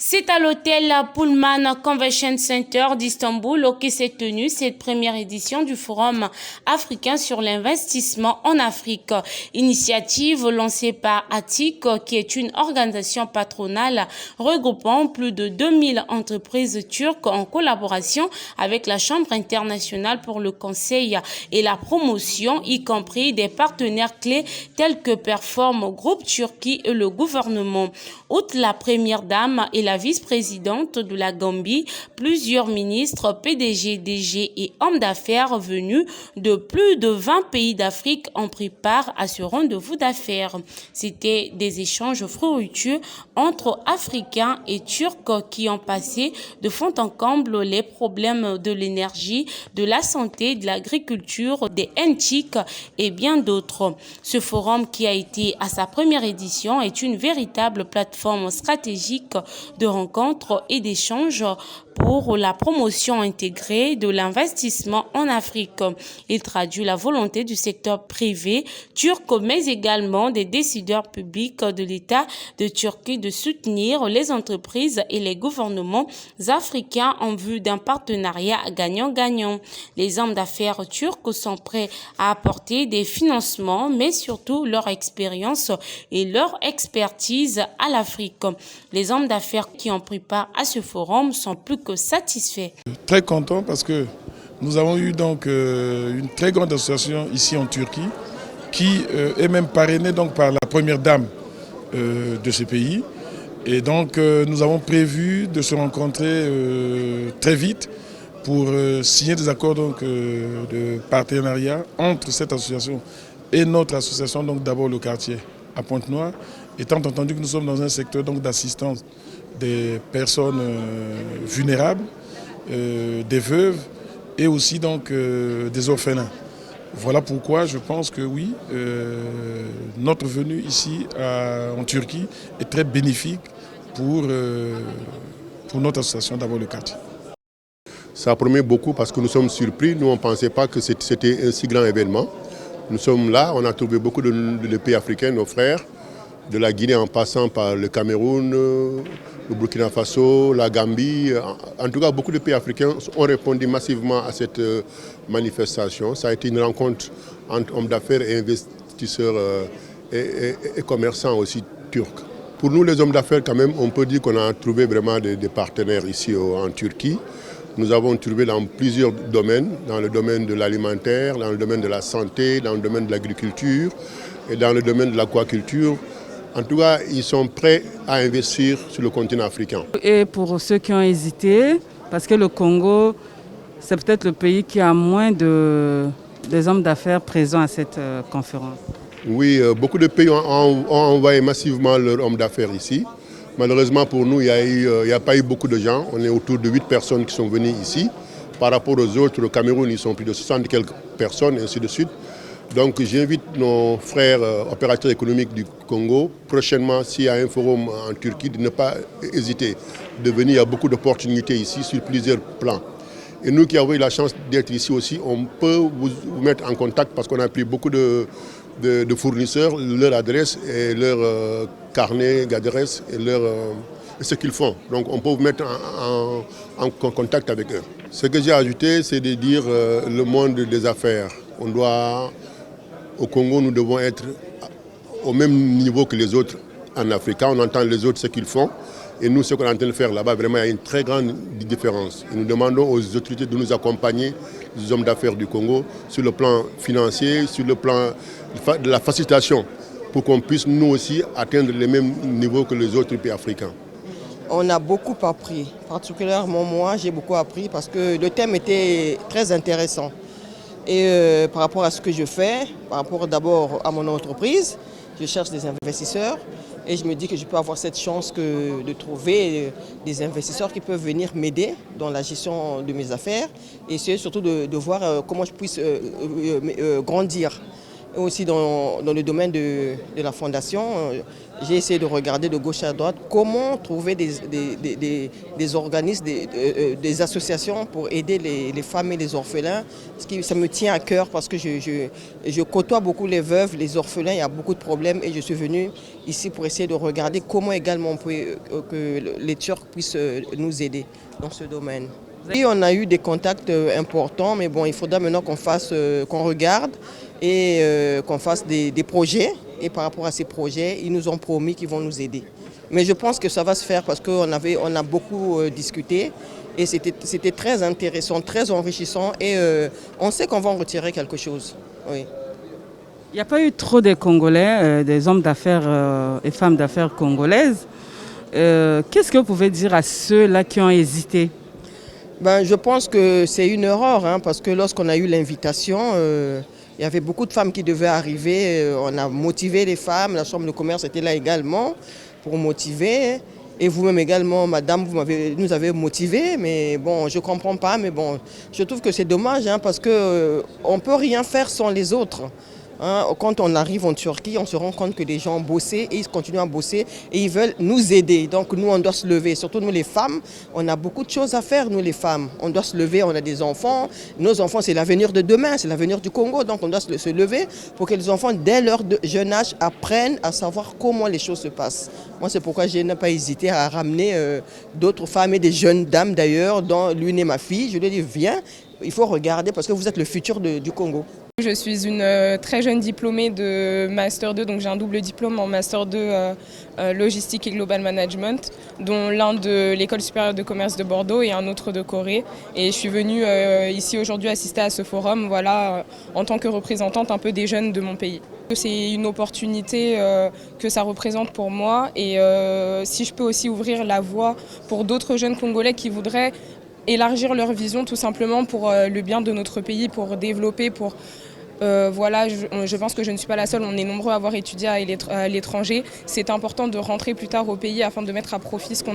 C'est à l'hôtel Pullman Convention Center d'Istanbul que s'est tenue cette première édition du Forum africain sur l'investissement en Afrique. Initiative lancée par ATIC, qui est une organisation patronale regroupant plus de 2000 entreprises turques en collaboration avec la Chambre internationale pour le conseil et la promotion, y compris des partenaires clés tels que Perform Group Turquie et le gouvernement. Outre la première dame et la vice-présidente de la Gambie, plusieurs ministres, PDG, DG et hommes d'affaires venus de plus de 20 pays d'Afrique ont pris part à ce rendez-vous d'affaires. C'était des échanges fructueux entre Africains et Turcs qui ont passé de fond en comble les problèmes de l'énergie, de la santé, de l'agriculture, des NTIC et bien d'autres. Ce forum, qui a été à sa première édition, est une véritable plateforme stratégique de rencontres et d'échanges pour la promotion intégrée de l'investissement en Afrique. Il traduit la volonté du secteur privé turc, mais également des décideurs publics de l'État de Turquie de soutenir les entreprises et les gouvernements africains en vue d'un partenariat gagnant-gagnant. Les hommes d'affaires turcs sont prêts à apporter des financements, mais surtout leur expérience et leur expertise à l'Afrique. Les hommes d'affaires qui ont pris part à ce forum sont plus que satisfaits. Très content parce que nous avons eu donc une très grande association ici en Turquie qui est même parrainée donc par la première dame de ce pays. Et donc nous avons prévu de se rencontrer très vite pour signer des accords donc, de partenariat entre cette association et notre association, donc d'abord le quartier à Pointe-Noire, étant entendu que nous sommes dans un secteur d'assistance des personnes vulnérables, des veuves et aussi donc, des orphelins. Voilà pourquoi je pense que oui, notre venue ici en Turquie est très bénéfique pour notre association d'abord le quartier. Ça promet beaucoup parce que nous sommes surpris. Nous, on ne pensait pas que c'était un si grand événement. Nous sommes là, on a trouvé beaucoup de pays africains, nos frères, de la Guinée en passant par le Cameroun, le Burkina Faso, la Gambie. En tout cas, beaucoup de pays africains ont répondu massivement à cette manifestation. Ça a été une rencontre entre hommes d'affaires et investisseurs et commerçants aussi turcs. Pour nous, les hommes d'affaires, quand même, on peut dire qu'on a trouvé vraiment des partenaires ici en Turquie. Nous avons trouvé dans plusieurs domaines, dans le domaine de l'alimentaire, dans le domaine de la santé, dans le domaine de l'agriculture et dans le domaine de l'aquaculture. En tout cas, ils sont prêts à investir sur le continent africain. Et pour ceux qui ont hésité, parce que le Congo, c'est peut-être le pays qui a moins des hommes d'affaires présents à cette conférence. Oui, beaucoup de pays ont envoyé massivement leurs hommes d'affaires ici. Malheureusement pour nous, il n'y a pas eu beaucoup de gens. On est autour de 8 personnes qui sont venues ici. Par rapport aux autres, au Cameroun, ils sont plus de 60 quelques personnes, et ainsi de suite. Donc j'invite nos frères opérateurs économiques du Congo, prochainement, s'il y a un forum en Turquie, de ne pas hésiter de venir. Il y a beaucoup d'opportunités ici sur plusieurs plans. Et nous qui avons eu la chance d'être ici aussi, on peut vous mettre en contact parce qu'on a pris beaucoup de fournisseurs, leur adresse et leur carnet d'adresse et ce qu'ils font. Donc on peut vous mettre en contact avec eux. Ce que j'ai ajouté, c'est de dire le monde des affaires. Au Congo, nous devons être au même niveau que les autres en Afrique. Quand on entend les autres ce qu'ils font, et nous, ce qu'on est en train de faire là-bas, vraiment, il y a une très grande différence. Et nous demandons aux autorités de nous accompagner, les hommes d'affaires du Congo, sur le plan financier, sur le plan de la facilitation, pour qu'on puisse nous aussi atteindre les mêmes niveaux que les autres pays africains. On a beaucoup appris, particulièrement moi, j'ai beaucoup appris parce que le thème était très intéressant. Et par rapport à ce que je fais, par rapport d'abord à mon entreprise, je cherche des investisseurs et je me dis que je peux avoir cette chance de trouver des investisseurs qui peuvent venir m'aider dans la gestion de mes affaires et surtout de voir comment je puisse grandir. et aussi dans le domaine de la fondation. J'ai essayé de regarder de gauche à droite comment trouver des organismes, des associations pour aider les femmes et les orphelins. Ça me tient à cœur parce que je côtoie beaucoup les veuves, les orphelins, il y a beaucoup de problèmes et je suis venu ici pour essayer de regarder comment également on peut, que les Turcs puissent nous aider dans ce domaine. Et on a eu des contacts importants, mais bon, il faudra maintenant qu'on regarde et qu'on fasse des projets. Et par rapport à ces projets, ils nous ont promis qu'ils vont nous aider. Mais je pense que ça va se faire parce qu'on a beaucoup discuté et c'était très intéressant, très enrichissant et on sait qu'on va en retirer quelque chose. Oui. Il n'y a pas eu trop de Congolais, des hommes d'affaires et femmes d'affaires congolaises. Qu'est-ce que vous pouvez dire à ceux-là qui ont hésité? Je pense que c'est une erreur parce que lorsqu'on a eu l'invitation, il y avait beaucoup de femmes qui devaient arriver. On a motivé les femmes, la Chambre de commerce était là également pour motiver. Et vous-même également, madame, nous avez motivés. Mais bon, je ne comprends pas. Mais bon, je trouve que c'est dommage parce qu'on ne peut rien faire sans les autres. Quand on arrive en Turquie, on se rend compte que les gens ont bossé et ils continuent à bosser et ils veulent nous aider. Donc nous, on doit se lever. Surtout nous les femmes, on a beaucoup de choses à faire, nous les femmes. On doit se lever, on a des enfants. Nos enfants, c'est l'avenir de demain, c'est l'avenir du Congo. Donc on doit se lever pour que les enfants, dès leur jeune âge, apprennent à savoir comment les choses se passent. Moi, c'est pourquoi je n'ai pas hésité à ramener d'autres femmes et des jeunes dames d'ailleurs, dont l'une est ma fille. Je lui ai dit, viens, il faut regarder parce que vous êtes le futur du Congo. Je suis une très jeune diplômée de Master 2, donc j'ai un double diplôme en Master 2 Logistique et Global Management, dont l'un de l'École supérieure de commerce de Bordeaux et un autre de Corée. Et je suis venue ici aujourd'hui assister à ce forum en tant que représentante un peu des jeunes de mon pays. C'est une opportunité que ça représente pour moi et si je peux aussi ouvrir la voie pour d'autres jeunes Congolais qui voudraient élargir leur vision tout simplement pour le bien de notre pays, pour développer, je pense que je ne suis pas la seule, on est nombreux à avoir étudié à l'étranger. C'est important de rentrer plus tard au pays afin de mettre à profit ce qui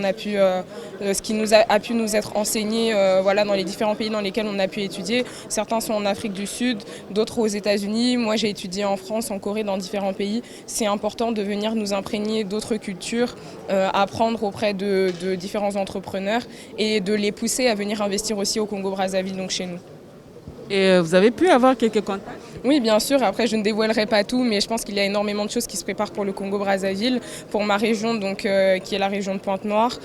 a pu nous être enseigné dans les différents pays dans lesquels on a pu étudier. Certains sont en Afrique du Sud, d'autres aux États-Unis. Moi, j'ai étudié en France, en Corée, dans différents pays. C'est important de venir nous imprégner d'autres cultures, apprendre auprès de différents entrepreneurs et de les pousser à venir investir aussi au Congo-Brazzaville, donc chez nous. Et vous avez pu avoir quelques contacts? Oui, bien sûr. Après, je ne dévoilerai pas tout, mais je pense qu'il y a énormément de choses qui se préparent pour le Congo-Brazzaville, pour ma région, donc, qui est la région de Pointe-Noire,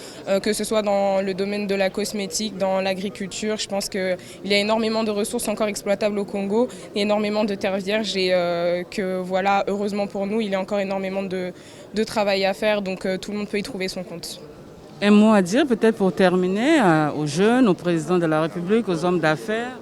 que ce soit dans le domaine de la cosmétique, dans l'agriculture. Je pense qu'il y a énormément de ressources encore exploitables au Congo, énormément de terres vierges et heureusement pour nous, il y a encore énormément de travail à faire, donc tout le monde peut y trouver son compte. Un mot à dire peut-être pour terminer aux jeunes, au président de la République, aux hommes d'affaires?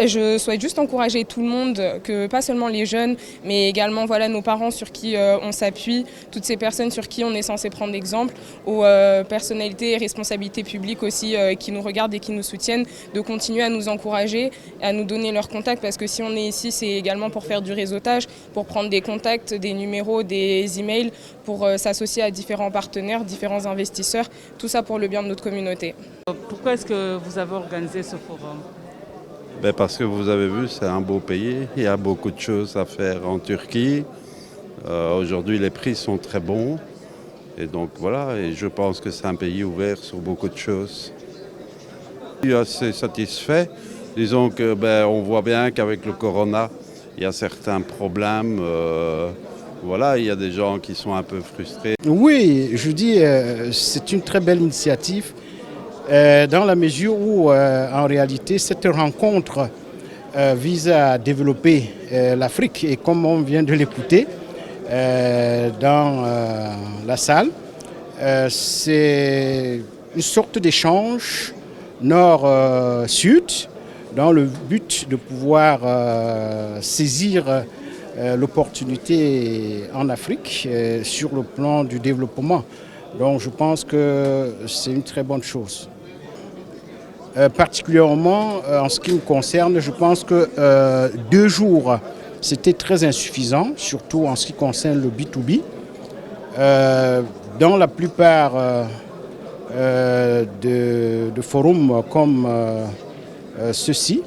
Je souhaite juste encourager tout le monde, que pas seulement les jeunes, mais également nos parents sur qui on s'appuie, toutes ces personnes sur qui on est censé prendre exemple, aux personnalités et responsabilités publiques aussi qui nous regardent et qui nous soutiennent, de continuer à nous encourager, à nous donner leurs contacts, parce que si on est ici, c'est également pour faire du réseautage, pour prendre des contacts, des numéros, des emails, pour s'associer à différents partenaires, différents investisseurs, tout ça pour le bien de notre communauté. Pourquoi est-ce que vous avez organisé ce forum? Parce que vous avez vu, c'est un beau pays, il y a beaucoup de choses à faire en Turquie. Aujourd'hui, les prix sont très bons. Et donc voilà, et je pense que c'est un pays ouvert sur beaucoup de choses. Je suis assez satisfait. Disons que on voit bien qu'avec le corona, il y a certains problèmes. Il y a des gens qui sont un peu frustrés. Oui, je dis c'est une très belle initiative. Dans la mesure où, en réalité, cette rencontre vise à développer l'Afrique. Et comme on vient de l'écouter dans la salle, c'est une sorte d'échange nord-sud dans le but de pouvoir saisir l'opportunité en Afrique sur le plan du développement. Donc je pense que c'est une très bonne chose. Particulièrement en ce qui me concerne, je pense que 2 jours, c'était très insuffisant, surtout en ce qui concerne le B2B. Dans la plupart de forums comme ceux-ci,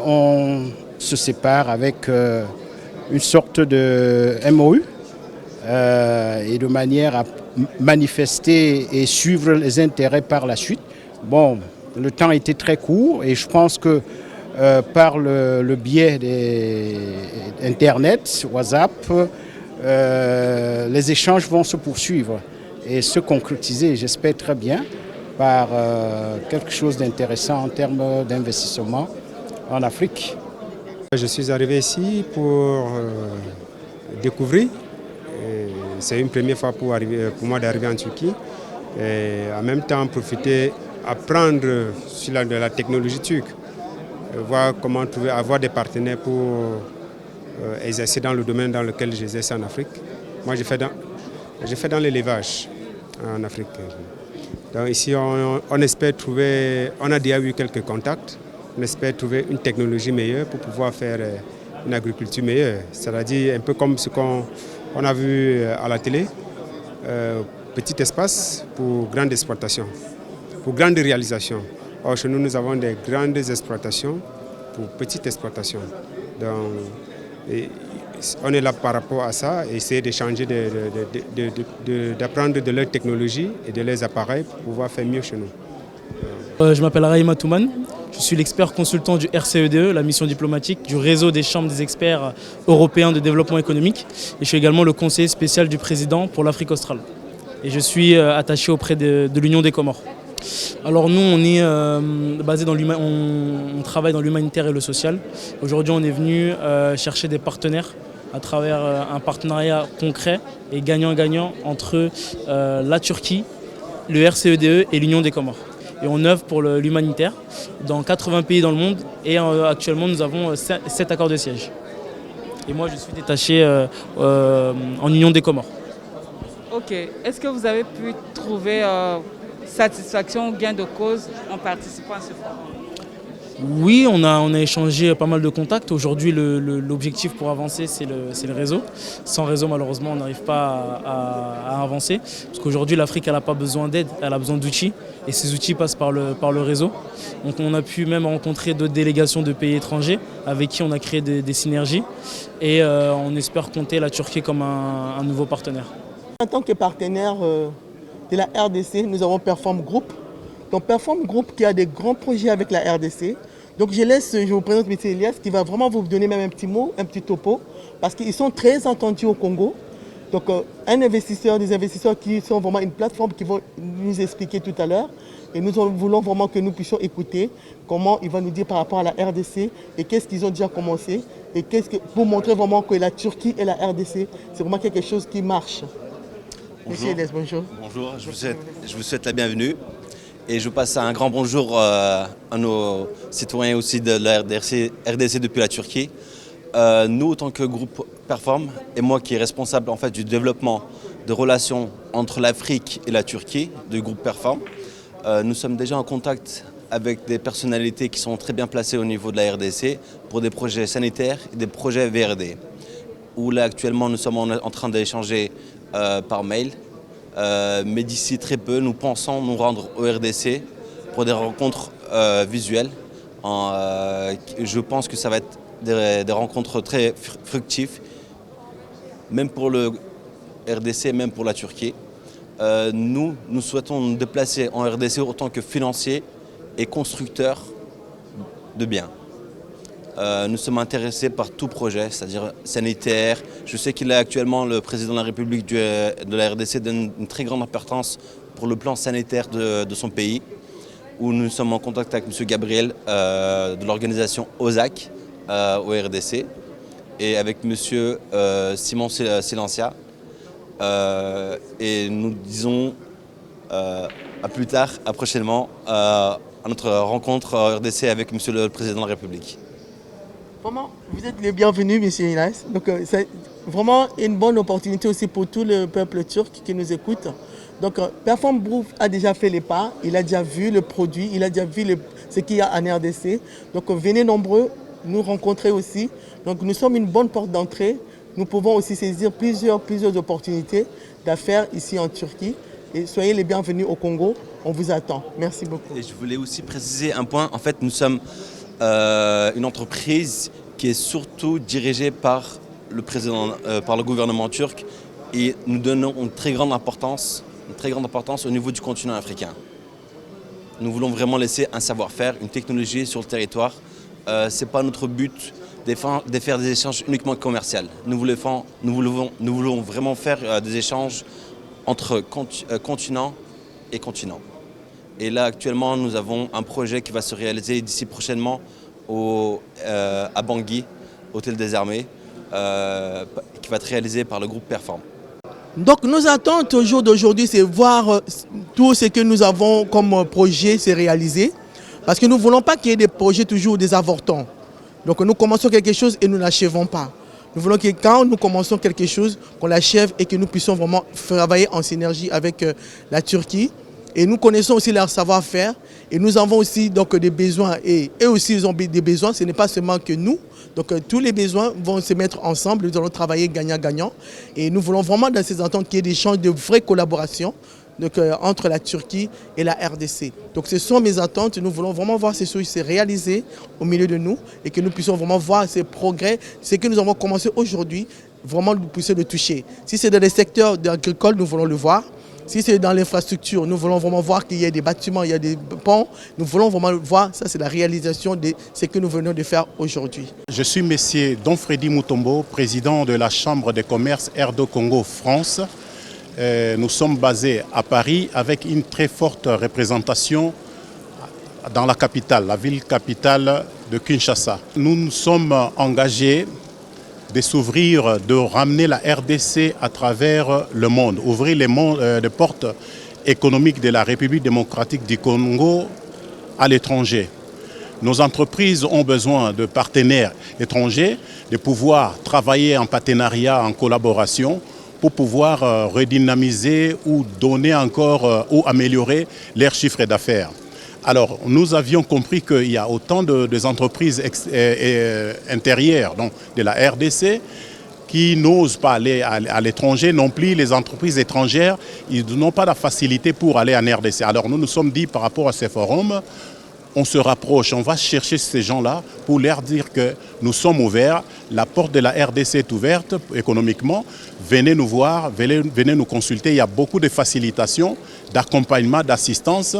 on se sépare avec une sorte de MOU et de manière à manifester et suivre les intérêts par la suite. Bon, le temps était très court et je pense que par le biais d'Internet, WhatsApp, les échanges vont se poursuivre et se concrétiser, j'espère très bien, par quelque chose d'intéressant en termes d'investissement en Afrique. Je suis arrivé ici pour découvrir. C'est une première fois pour moi d'arriver en Turquie. Et en même temps, profiter, apprendre sur la technologie turque. Voir comment avoir des partenaires pour exercer dans le domaine dans lequel j'exerce en Afrique. Moi, j'ai fait dans l'élevage en Afrique. Donc ici, on espère trouver, on a déjà eu quelques contacts, on espère trouver une technologie meilleure pour pouvoir faire une agriculture meilleure. C'est-à-dire un peu comme ce qu'on a vu à la télé, petit espace pour grande exploitation, pour grande réalisation. Or, chez nous, nous avons des grandes exploitations pour petites exploitations. Donc, on est là par rapport à ça, et essayer d'échanger, d'apprendre de leurs technologies et de leurs appareils pour pouvoir faire mieux chez nous. Je m'appelle Rahima Touman, je suis l'expert consultant du RCEDE, la mission diplomatique du réseau des chambres des experts européens de développement économique. Et je suis également le conseiller spécial du président pour l'Afrique australe. Et je suis attaché auprès de l'Union des Comores. Alors nous, on est basé dans on travaille dans l'humanitaire et le social. Aujourd'hui, on est venu chercher des partenaires à travers un partenariat concret et gagnant-gagnant entre la Turquie, le RCEDE et l'Union des Comores. Et on œuvre pour l'humanitaire dans 80 pays dans le monde et actuellement nous avons 7 accords de siège. Et moi je suis détaché en Union des Comores. Ok, est-ce que vous avez pu trouver satisfaction ou gain de cause en participant à ce forum? Oui, on a échangé pas mal de contacts. Aujourd'hui, l'objectif pour avancer, c'est le réseau. Sans réseau, malheureusement, on n'arrive pas à avancer. Parce qu'aujourd'hui, l'Afrique, elle n'a pas besoin d'aide, elle a besoin d'outils. Et ces outils passent par le réseau. Donc on a pu même rencontrer d'autres délégations de pays étrangers avec qui on a créé des synergies. Et on espère compter la Turquie comme un nouveau partenaire. En tant que partenaire de la RDC, nous avons Perform Group. Donc Perform Group qui a des grands projets avec la RDC. Donc je vous présente M. Elias qui va vraiment vous donner même un petit mot, un petit topo, parce qu'ils sont très entendus au Congo. Donc des investisseurs qui sont vraiment une plateforme qui vont nous expliquer tout à l'heure. Et nous voulons vraiment que nous puissions écouter comment il va nous dire par rapport à la RDC et qu'est-ce qu'ils ont déjà commencé. Et pour montrer vraiment que la Turquie et la RDC, c'est vraiment quelque chose qui marche. Bonjour. M. Elias, bonjour. Bonjour, je vous souhaite la bienvenue. Et je passe un grand bonjour à nos citoyens aussi de la RDC depuis la Turquie. Nous, en tant que groupe Perform, et moi qui est responsable en fait, du développement de relations entre l'Afrique et la Turquie, du groupe Perform, nous sommes déjà en contact avec des personnalités qui sont très bien placées au niveau de la RDC pour des projets sanitaires et des projets VRD. Où là actuellement nous sommes en train d'échanger par mail. Mais d'ici très peu, nous pensons nous rendre au RDC pour des rencontres visuelles. Je pense que ça va être des rencontres très fructives, même pour le RDC, même pour la Turquie. Nous souhaitons nous déplacer en RDC en tant que financiers et constructeurs de biens. Nous sommes intéressés par tout projet, c'est-à-dire sanitaire. Je sais qu'il est actuellement le président de la République de la RDC donne une très grande importance pour le plan sanitaire de son pays, où nous sommes en contact avec M. Gabriel de l'organisation OSAC au RDC et avec M. Simon Silencia. Et nous disons à plus tard, à prochainement, à notre rencontre au RDC avec M. le président de la République. Vraiment, vous êtes les bienvenus, M. Elias. Donc, c'est vraiment une bonne opportunité aussi pour tout le peuple turc qui nous écoute. Donc, Perform Group a déjà fait les pas, il a déjà vu le produit, il a déjà vu ce qu'il y a en RDC. Donc, venez nombreux nous rencontrer aussi. Donc, nous sommes une bonne porte d'entrée. Nous pouvons aussi saisir plusieurs opportunités d'affaires ici en Turquie. Et soyez les bienvenus au Congo. On vous attend. Merci beaucoup. Et je voulais aussi préciser un point. En fait, nous sommes une entreprise qui est surtout dirigée par par le gouvernement turc et nous donnons une très grande importance au niveau du continent africain. Nous voulons vraiment laisser un savoir-faire, une technologie sur le territoire. Ce n'est pas notre but de faire des échanges uniquement commerciaux. Nous voulons vraiment faire des échanges entre continent et continent. Et là, actuellement, nous avons un projet qui va se réaliser d'ici prochainement à Bangui, Hôtel des Armées, qui va être réalisé par le groupe Perform. Donc nos attentes au jour d'aujourd'hui, c'est voir tout ce que nous avons comme projet se réaliser. Parce que nous ne voulons pas qu'il y ait des projets toujours des avortons. Donc nous commençons quelque chose et nous n'achevons pas. Nous voulons que quand nous commençons quelque chose, qu'on l'achève et que nous puissions vraiment travailler en synergie avec la Turquie. Et nous connaissons aussi leur savoir-faire. Et nous avons aussi donc, des besoins. Et eux aussi, ils ont des besoins. Ce n'est pas seulement que nous. Donc tous les besoins vont se mettre ensemble. Nous allons travailler gagnant-gagnant. Et nous voulons vraiment dans ces ententes qu'il y ait des échanges de vraies collaborations donc, entre la Turquie et la RDC. Donc ce sont mes attentes. Nous voulons vraiment voir ces choses se réaliser au milieu de nous et que nous puissions vraiment voir ces progrès, ce que nous avons commencé aujourd'hui, vraiment nous puissions le toucher. Si c'est dans les secteurs agricoles, nous voulons le voir. Si c'est dans l'infrastructure, nous voulons vraiment voir qu'il y a des bâtiments, il y a des ponts. Nous voulons vraiment voir, ça c'est la réalisation de ce que nous venons de faire aujourd'hui. Je suis M. Donfredi Mutombo, président de la Chambre de commerce RDO Congo France. Nous sommes basés à Paris avec une très forte représentation dans la capitale, la ville capitale de Kinshasa. Nous nous sommes engagés de s'ouvrir, de ramener la RDC à travers le monde, ouvrir les portes économiques de la République démocratique du Congo à l'étranger. Nos entreprises ont besoin de partenaires étrangers, de pouvoir travailler en partenariat, en collaboration, pour pouvoir redynamiser ou donner encore ou améliorer leurs chiffres d'affaires. Alors, nous avions compris qu'il y a autant des entreprises intérieures donc de la RDC qui n'osent pas aller à l'étranger, non plus les entreprises étrangères, ils n'ont pas la facilité pour aller en RDC. Alors nous nous sommes dit par rapport à ces forums, on se rapproche, on va chercher ces gens-là pour leur dire que nous sommes ouverts, la porte de la RDC est ouverte économiquement, venez nous voir, venez nous consulter, il y a beaucoup de facilitations, d'accompagnement, d'assistance,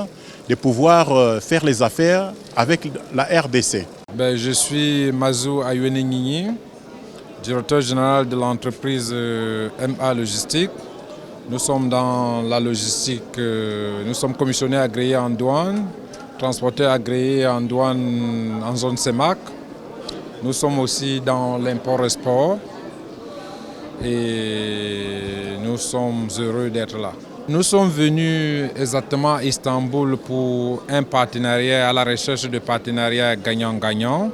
de pouvoir faire les affaires avec la RDC. Je suis Mazou Ayoueningini, directeur général de l'entreprise MA Logistique. Nous sommes dans la logistique, nous sommes commissionnaires agréés en douane, transporteurs agréés en douane en zone CEMAC. Nous sommes aussi dans l'import-export et nous sommes heureux d'être là. Nous sommes venus exactement à Istanbul pour un partenariat, à la recherche de partenariats gagnant-gagnant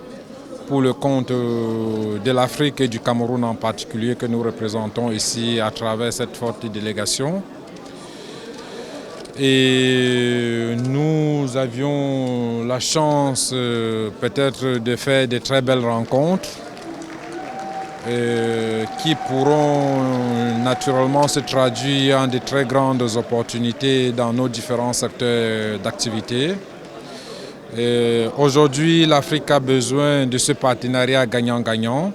pour le compte de l'Afrique et du Cameroun en particulier que nous représentons ici à travers cette forte délégation. Et nous avions la chance peut-être de faire de très belles rencontres qui pourront naturellement se traduire en de très grandes opportunités dans nos différents secteurs d'activité. Aujourd'hui, l'Afrique a besoin de ce partenariat gagnant-gagnant.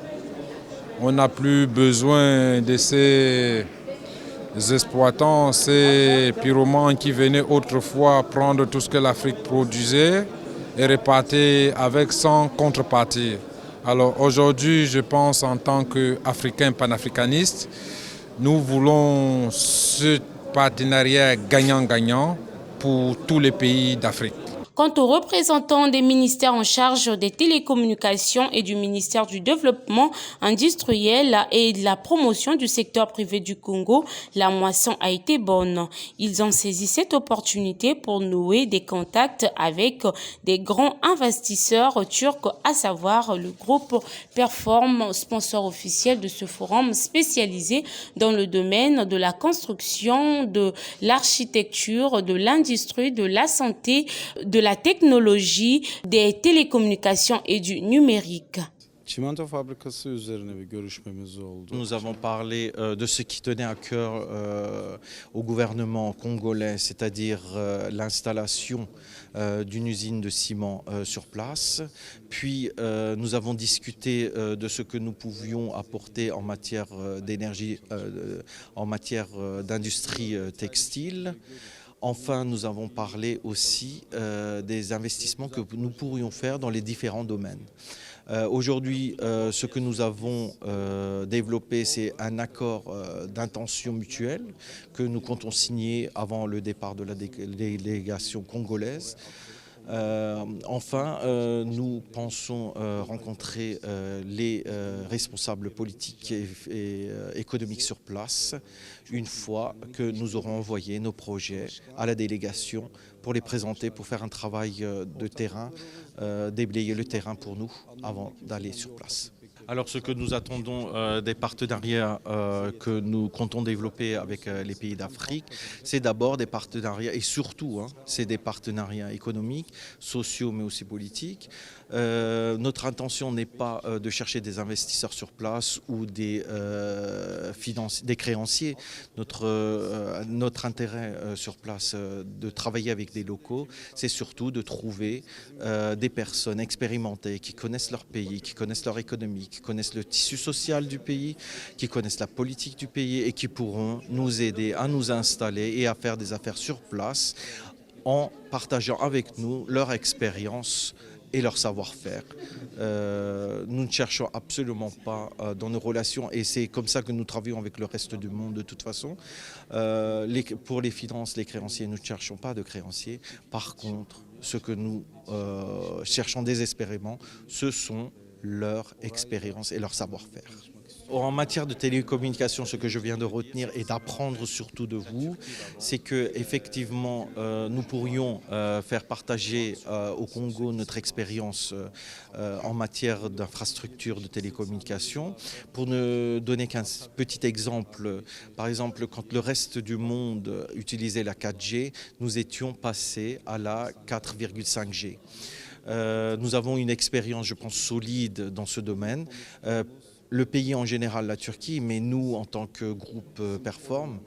On n'a plus besoin de ces exploitants, ces pyromanes qui venaient autrefois prendre tout ce que l'Afrique produisait et repartir avec sans contrepartie. Alors aujourd'hui, je pense en tant qu'Africain panafricaniste, nous voulons ce partenariat gagnant-gagnant pour tous les pays d'Afrique. Quant aux représentants des ministères en charge des télécommunications et du ministère du Développement industriel et de la promotion du secteur privé du Congo, la moisson a été bonne. Ils ont saisi cette opportunité pour nouer des contacts avec des grands investisseurs turcs, à savoir le groupe Perform, sponsor officiel de ce forum spécialisé dans le domaine de la construction, de l'architecture, de l'industrie, de la santé, de la technologie, des télécommunications et du numérique. Çimento fabrikası üzerine bir görüşmemiz oldu. Nous avons parlé de ce qui tenait à cœur au gouvernement congolais, c'est-à-dire l'installation d'une usine de ciment sur place. Puis nous avons discuté de ce que nous pouvions apporter en matière d'énergie, en matière d'industrie textile. Enfin, nous avons parlé aussi des investissements que nous pourrions faire dans les différents domaines. Aujourd'hui, ce que nous avons développé, c'est un accord d'intention mutuelle que nous comptons signer avant le départ de la délégation congolaise. Enfin, nous pensons rencontrer les responsables politiques et économiques sur place une fois que nous aurons envoyé nos projets à la délégation pour les présenter, pour faire un travail de terrain, déblayer le terrain pour nous avant d'aller sur place. Alors ce que nous attendons des partenariats que nous comptons développer avec les pays d'Afrique, c'est d'abord des partenariats, et surtout c'est des partenariats économiques, sociaux mais aussi politiques. Notre intention n'est pas de chercher des investisseurs sur place ou des créanciers. Notre intérêt sur place de travailler avec des locaux, c'est surtout de trouver des personnes expérimentées qui connaissent leur pays, qui connaissent leur économie, qui connaissent le tissu social du pays, qui connaissent la politique du pays et qui pourront nous aider à nous installer et à faire des affaires sur place en partageant avec nous leur expérience et leur savoir-faire. Nous ne cherchons absolument pas dans nos relations, et c'est comme ça que nous travaillons avec le reste du monde de toute façon. Pour les finances, les créanciers, nous ne cherchons pas de créanciers. Par contre, ce que nous cherchons désespérément, ce sont leur expérience et leur savoir-faire. En matière de télécommunication, ce que je viens de retenir et d'apprendre surtout de vous, c'est que effectivement nous pourrions faire partager au Congo notre expérience en matière d'infrastructures de télécommunication. Pour ne donner qu'un petit exemple, par exemple, quand le reste du monde utilisait la 4G, nous étions passés à la 4,5G. Nous avons une expérience, je pense, solide dans ce domaine. Le pays en général, la Turquie, mais nous, en tant que groupe Perform,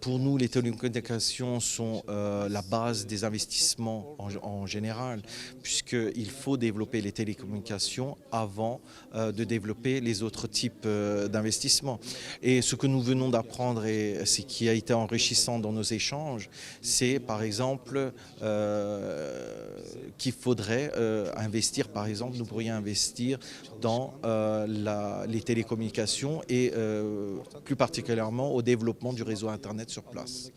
pour nous, les télécommunications sont la base des investissements en général, puisqu'il faut développer les télécommunications avant de développer les autres types d'investissements. Et ce que nous venons d'apprendre, et ce qui a été enrichissant dans nos échanges, c'est par exemple qu'il faudrait investir, par exemple, nous pourrions investir dans les télécommunications et plus particulièrement au développement du réseau Internet sur place.